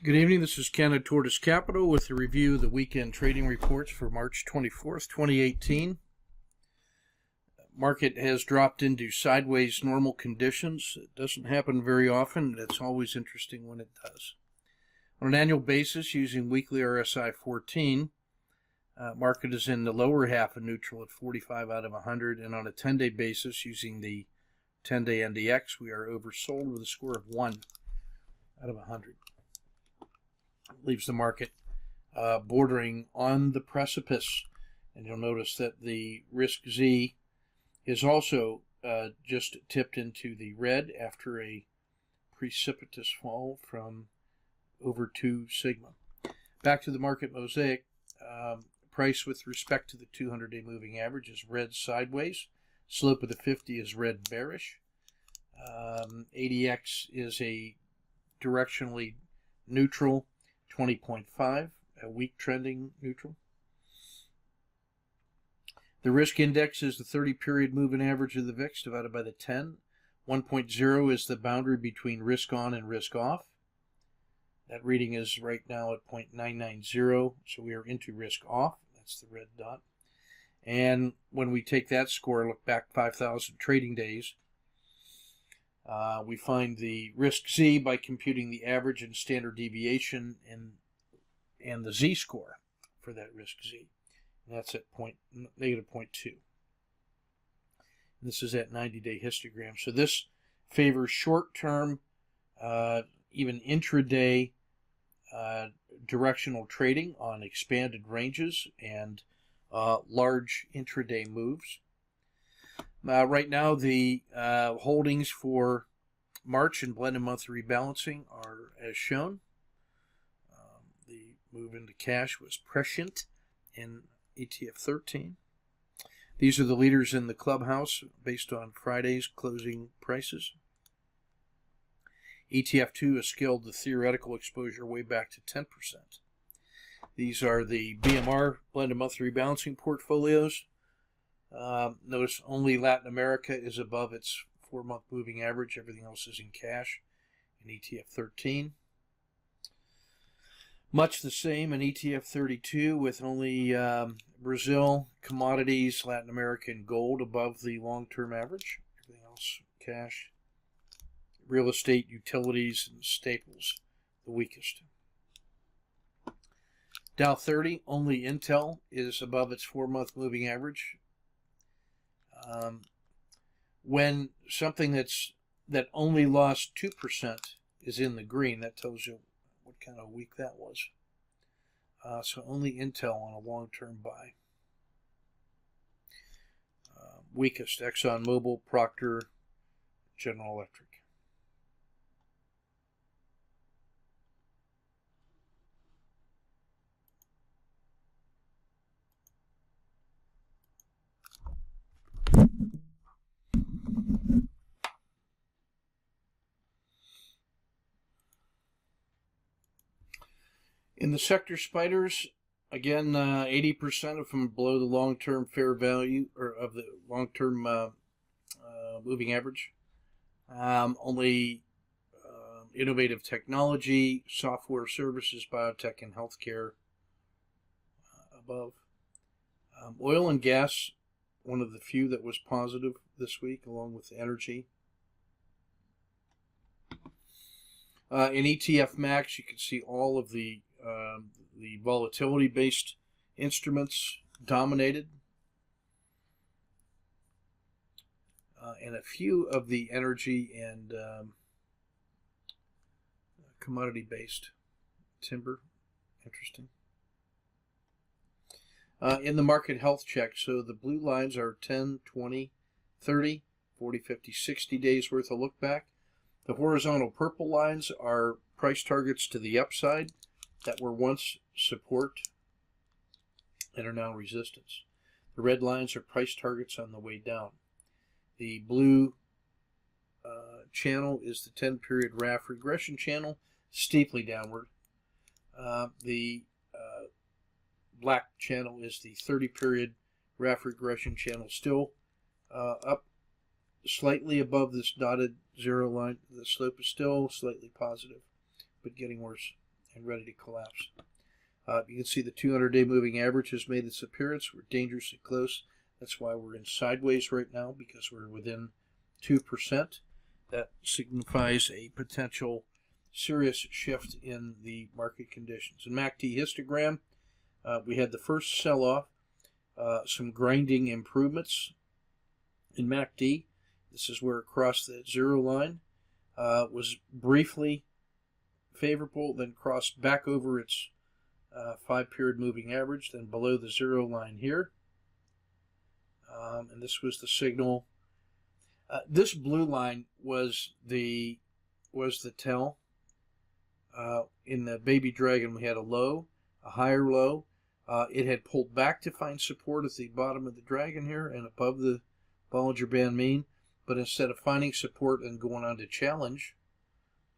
Good evening. This is Ken at Tortoise Capital with a review of the weekend trading reports for March 24th, 2018. Market has dropped into sideways normal conditions. It doesn't happen very often, but it's always interesting when it does. On an annual basis, using weekly RSI 14, market is in the lower half of neutral at 45 out of 100, and on a 10-day basis, using the 10-day NDX, we are oversold with a score of 1 out of 100. Leaves the market bordering on the precipice, and you'll notice that the risk Z is also just tipped into the red after a precipitous fall from over 2 sigma. Back to the market mosaic. Price with respect to the 200-day moving average is red sideways. Slope of the 50 is red bearish. ADX is a directionally neutral 20.5, a weak trending neutral. The risk index is the 30-period moving average of the VIX divided by the 10. 1.0 is the boundary between risk on and risk off. That reading is right now at 0.990, so we are into risk off. That's the red dot. And when we take that score, look back 5,000 trading days, we find the risk Z by computing the average and standard deviation and the Z score for that risk Z. And that's at negative 0.2. This is at 90-day histogram. So this favors short-term, even intraday directional trading on expanded ranges and large intraday moves. Right now, the holdings for March and blended monthly rebalancing are as shown. The move into cash was prescient in ETF 13. These are the leaders in the clubhouse based on Friday's closing prices. ETF 2 has scaled the theoretical exposure way back to 10%. These are the BMR blended monthly rebalancing portfolios. Notice only Latin America is above its 4-month moving average. Everything else is in cash in ETF 13. Much the same in ETF 32 with only Brazil, commodities, Latin America, and gold above the long-term average. Everything else cash. Real estate, utilities, and staples the weakest. Dow 30, only Intel is above its 4-month moving average. When something that only lost 2% is in the green, that tells you what kind of week that was. So only Intel on a long-term buy. Weakest, ExxonMobil, Procter, General Electric. In the sector spiders, again, 80% of them below the long-term fair value, or of the long-term moving average. Only innovative technology, software services, biotech, and healthcare above. Oil and gas, one of the few that was positive this week, along with energy. In ETF Max, you can see all of the volatility-based instruments dominated, and a few of the energy and commodity-based timber. Interesting. In the market health check, so the blue lines are 10, 20, 30, 40, 50, 60 days worth of look back. The horizontal purple lines are price targets to the upside that were once support and are now resistance. The red lines are price targets on the way down. The blue channel is the 10-period RAF regression channel, steeply downward. The black channel is the 30-period RAF regression channel, still up slightly above this dotted zero line. The slope is still slightly positive, but getting worse and ready to collapse. You can see the 200-day moving average has made its appearance. We're dangerously close. That's why we're in sideways right now, because we're within 2%. That signifies a potential serious shift in the market conditions. In MACD histogram, we had the first sell-off, some grinding improvements in MACD. This is where it crossed the zero line, was briefly favorable, then crossed back over its 5-period moving average, then below the zero line here. And this was the signal. This blue line was the tell. In the baby dragon, we had a low, a higher low. It had pulled back to find support at the bottom of the dragon here and above the Bollinger Band mean, but instead of finding support and going on to challenge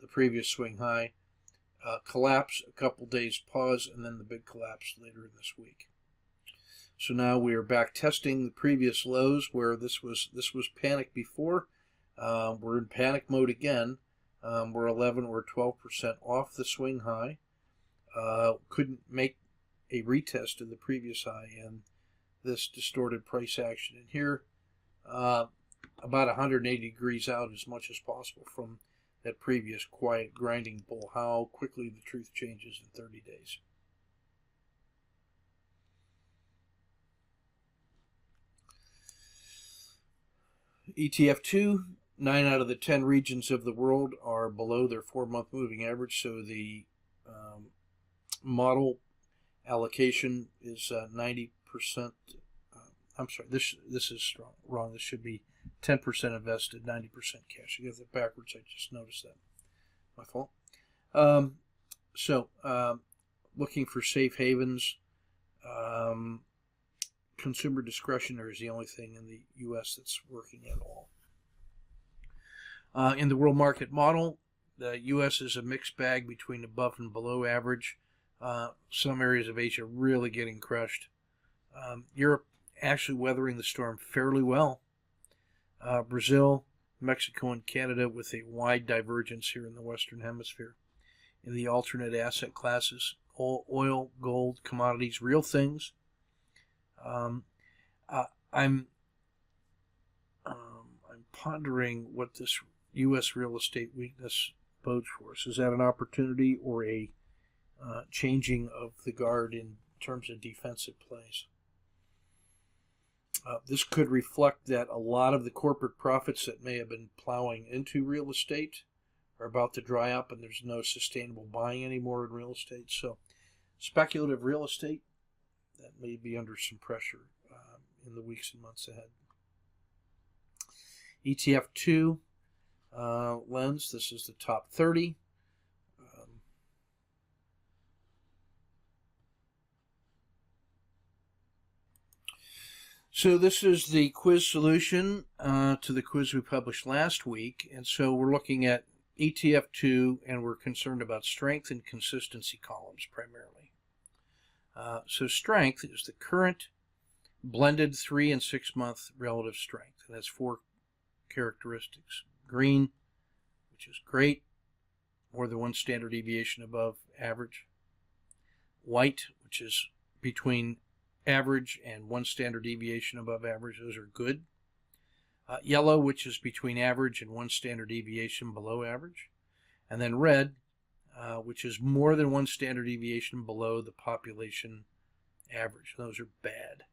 the previous swing high, collapse, a couple days pause, and then the big collapse later in this week. So now we are back testing the previous lows where this was panic before. We're in panic mode again. We're 11 or 12% off the swing high. Couldn't make a retest of the previous high, and this distorted price action in here, about 180 degrees out as much as possible from that previous quiet grinding bull. How quickly the truth changes in 30 days. ETF2, 9 out of the 10 regions of the world are below their 4-month moving average, so the model allocation is 90%. I'm sorry, this is wrong. This should be 10% invested, 90% cash. I got that backwards. I just noticed that. My fault. Looking for safe havens. Consumer discretionary is the only thing in the U.S. that's working at all. In the world market model, the U.S. is a mixed bag between above and below average. Some areas of Asia really getting crushed. Europe actually weathering the storm fairly well. Brazil, Mexico, and Canada with a wide divergence here in the Western Hemisphere. In the alternate asset classes, oil, gold, commodities, real things. I'm pondering what this U.S. real estate weakness bodes for us. Is that an opportunity or a changing of the guard in terms of defensive plays? This could reflect that a lot of the corporate profits that may have been plowing into real estate are about to dry up, and there's no sustainable buying anymore in real estate. So speculative real estate, that may be under some pressure in the weeks and months ahead. ETF2 lens, this is the top 30. So this is the quiz solution to the quiz we published last week. And so we're looking at ETF2, and we're concerned about strength and consistency columns primarily. So strength is the current blended 3 and 6 month relative strength. And that's 4 characteristics. Green, which is great, more than 1 standard deviation above average. White, which is between average and 1 standard deviation above average. Those are good. Yellow, which is between average and 1 standard deviation below average. And then red, which is more than 1 standard deviation below the population average. Those are bad.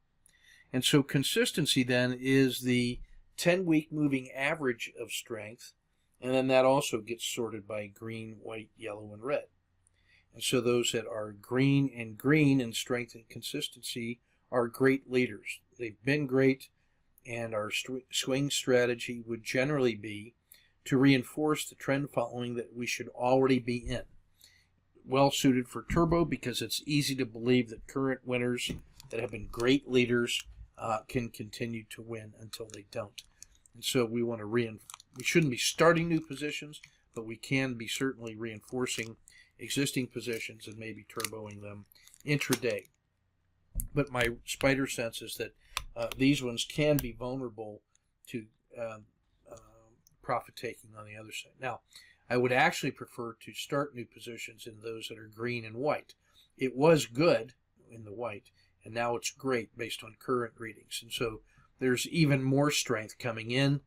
And so consistency then is the 10-week moving average of strength, and then that also gets sorted by green, white, yellow, and red. And so those that are green in strength and consistency are great leaders. They've been great, and our swing strategy would generally be to reinforce the trend following that we should already be in. Well suited for turbo because it's easy to believe that current winners that have been great leaders can continue to win until they don't. And so we want to we shouldn't be starting new positions, but we can be certainly reinforcing existing positions and maybe turboing them intraday. But my spider sense is that these ones can be vulnerable to profit taking on the other side. Now, I would actually prefer to start new positions in those that are green and white. It was good in the white, and now it's great based on current readings. And so there's even more strength coming in.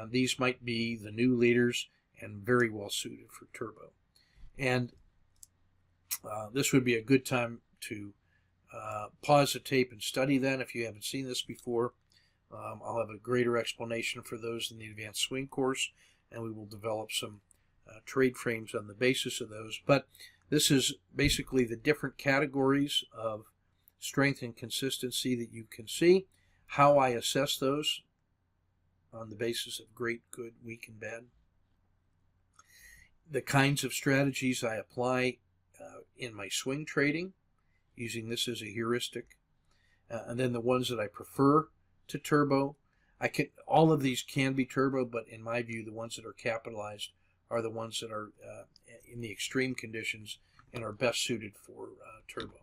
These might be the new leaders and very well suited for turbo. And this would be a good time to pause the tape and study that if you haven't seen this before. I'll have a greater explanation for those in the advanced swing course, and we will develop some trade frames on the basis of those. But this is basically the different categories of strength and consistency that you can see, how I assess those on the basis of great, good, weak, and bad, the kinds of strategies I apply in my swing trading, using this as a heuristic, and then the ones that I prefer to turbo. All of these can be turbo, but in my view, the ones that are capitalized are the ones that are in the extreme conditions and are best suited for turbo.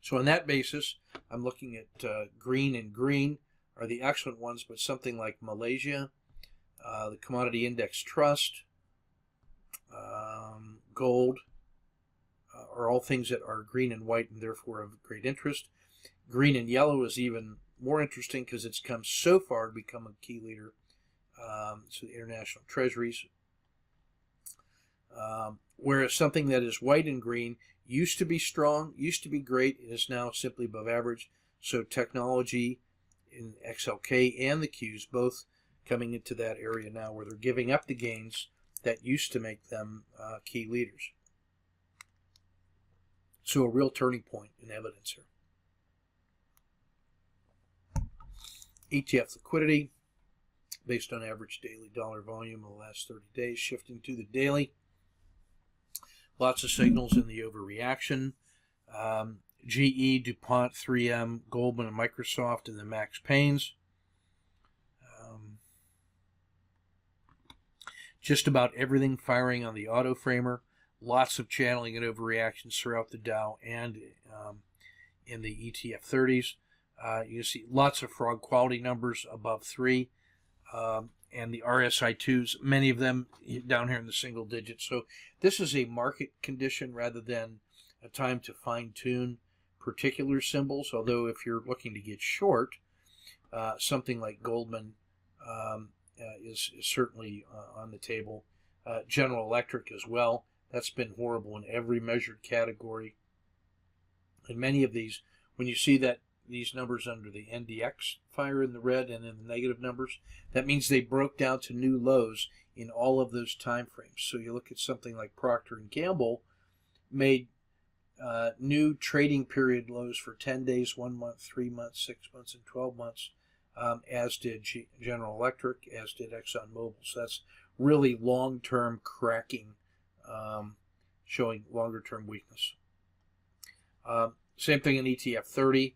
So on that basis, I'm looking at green and green are the excellent ones, but something like Malaysia, the Commodity Index Trust, gold, are all things that are green and white and therefore of great interest. Green and yellow is even more interesting because it's come so far to become a key leader. So the international treasuries. Whereas something that is white and green used to be strong, used to be great, and is now simply above average. So technology in XLK and the Qs both coming into that area now where they're giving up the gains that used to make them key leaders. So a real turning point in evidence here. ETF liquidity based on average daily dollar volume in the last 30 days, shifting to the daily. Lots of signals in the overreaction. GE, DuPont, 3M, Goldman, and Microsoft, and the Max Pains. Just about everything firing on the auto framer. Lots of channeling and overreactions throughout the Dow and in the ETF 30s. You see lots of frog quality numbers above 3. And the RSI2s, many of them down here in the single digits. So this is a market condition rather than a time to fine-tune particular symbols, although if you're looking to get short, something like Goldman is certainly on the table. General Electric as well. That's been horrible in every measured category. And many of these, when you see that these numbers under the NDX fire in the red and in the negative numbers, that means they broke down to new lows in all of those time frames. So you look at something like Procter & Gamble made new trading period lows for 10 days, 1 month, 3 months, 6 months, and 12 months, as did General Electric, as did ExxonMobil. So that's really long-term cracking, showing longer-term weakness. Same thing in ETF 30.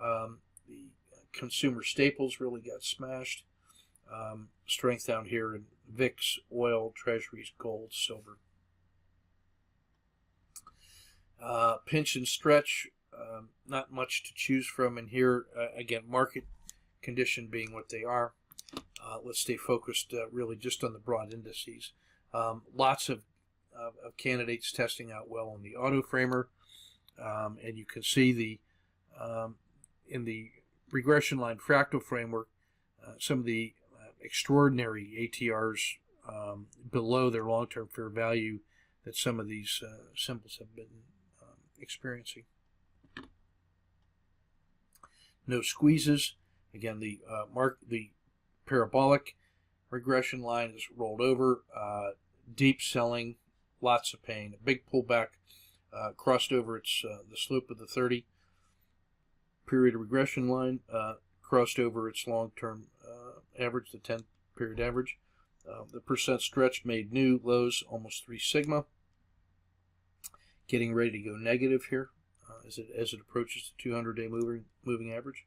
The consumer staples really got smashed. Strength down here in VIX, oil, treasuries, gold, silver. Pinch and stretch, not much to choose from in here. Again, market condition being what they are. Let's stay focused really just on the broad indices. Lots of candidates testing out well on the auto framer. And you can see the in the regression line fractal framework, some of the extraordinary ATRs below their long-term fair value that some of these symbols have been experiencing. No squeezes. Again, the parabolic regression line is rolled over. Deep selling, lots of pain. A big pullback, crossed over its the slope of the 30 period regression line, crossed over its long-term average, the 10 period average. The percent stretch made new lows, almost 3 sigma. Getting ready to go negative here as it approaches the 200-day moving average.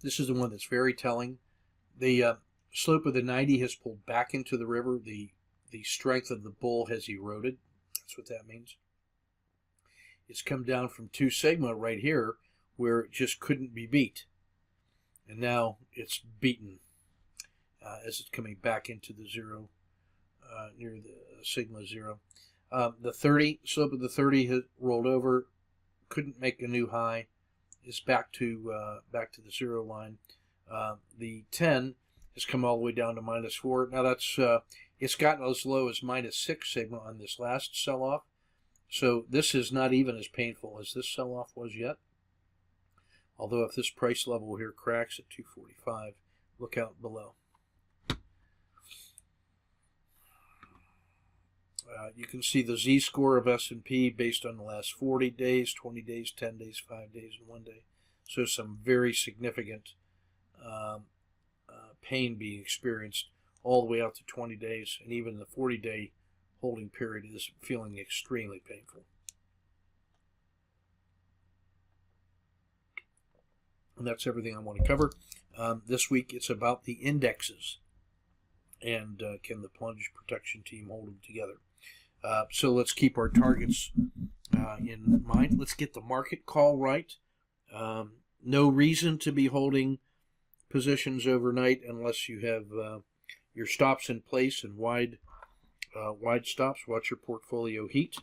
This is the one that's very telling. The slope of the 90 has pulled back into the river. The strength of the bull has eroded. That's what that means. It's come down from 2 sigma right here, where it just couldn't be beat. and now it's beaten as it's coming back into the zero, near the sigma zero. The 30 slope of the 30 has rolled over, couldn't make a new high, is back to the zero line. The 10 has come all the way down to -4. Now that's it's gotten as low as -6 sigma on this last sell-off. So this is not even as painful as this sell-off was yet. Although if this price level here cracks at 245, look out below. You can see the Z-score of S&P based on the last 40 days, 20 days, 10 days, 5 days, and 1 day. So some very significant pain being experienced all the way out to 20 days, and even the 40-day holding period is feeling extremely painful. And that's everything I want to cover. This week it's about the indexes, and can the plunge protection team hold them together? So let's keep our targets in mind. Let's get the market call right. No reason to be holding positions overnight unless you have your stops in place and wide stops. Watch your portfolio heat.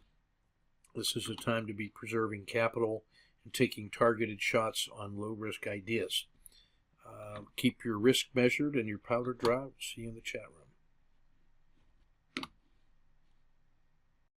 This is a time to be preserving capital and taking targeted shots on low-risk ideas. Keep your risk measured and your powder dry. We'll see you in the chat room.